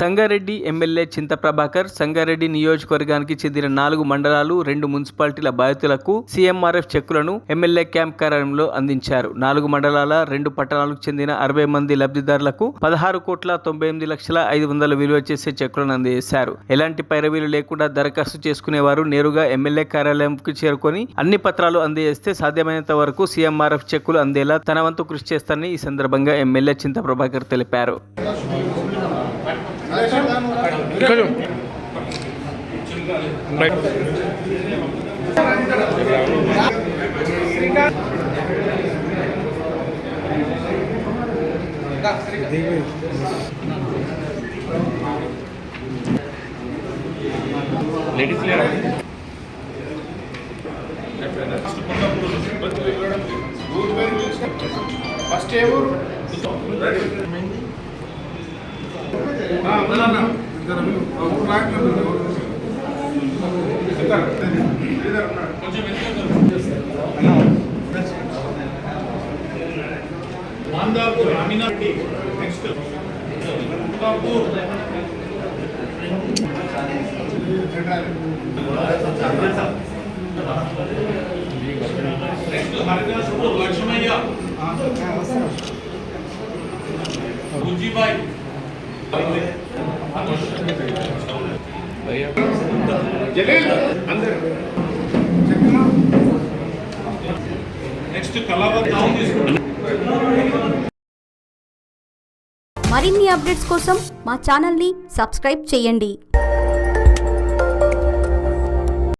Sangareddy MLA చింత ప్రభాకర్ సంగారెడ్డి నియోజకవర్గానికి చెందిన 4 మండలాలు 2 మున్సిపాలిటీల బాధితులకు సీఎంఆర్ఎఫ్ చెక్కులను ఎమ్మెల్యే క్యాంప్ కార్యాలయంలో అందించారు. 4 మండలాల 2 పట్టణాలకు చెందిన 60 మంది లబ్ధిదారులకు 16,98,500,000 విలువ చేసే చెక్కులను అందజేశారు. ఎలాంటి పైరవీలు లేకుండా దరఖాస్తు చేసుకునేవారు నేరుగా ఎమ్మెల్యే కార్యాలయంకు చేరుకొని అన్ని పత్రాలు అందజేస్తే సాధ్యమైనంత వరకు సీఎంఆర్ఎఫ్ చెక్కులు అందేలా తన వంతు కృషి చేస్తారని ఈ సందర్భంగా ఎమ్మెల్యే చింత ప్రభాకర్ తెలిపారు. లేడీస్ లేరా ఫస్ట్ ఎవరు Mandapur Aminapur next Mandapur next Haridaspur Lakshmaiah Gujjibai next Kalavati మరిన్ని అప్డేట్స్ కోసం మా ఛానల్ని సబ్స్క్రైబ్ చేయండి.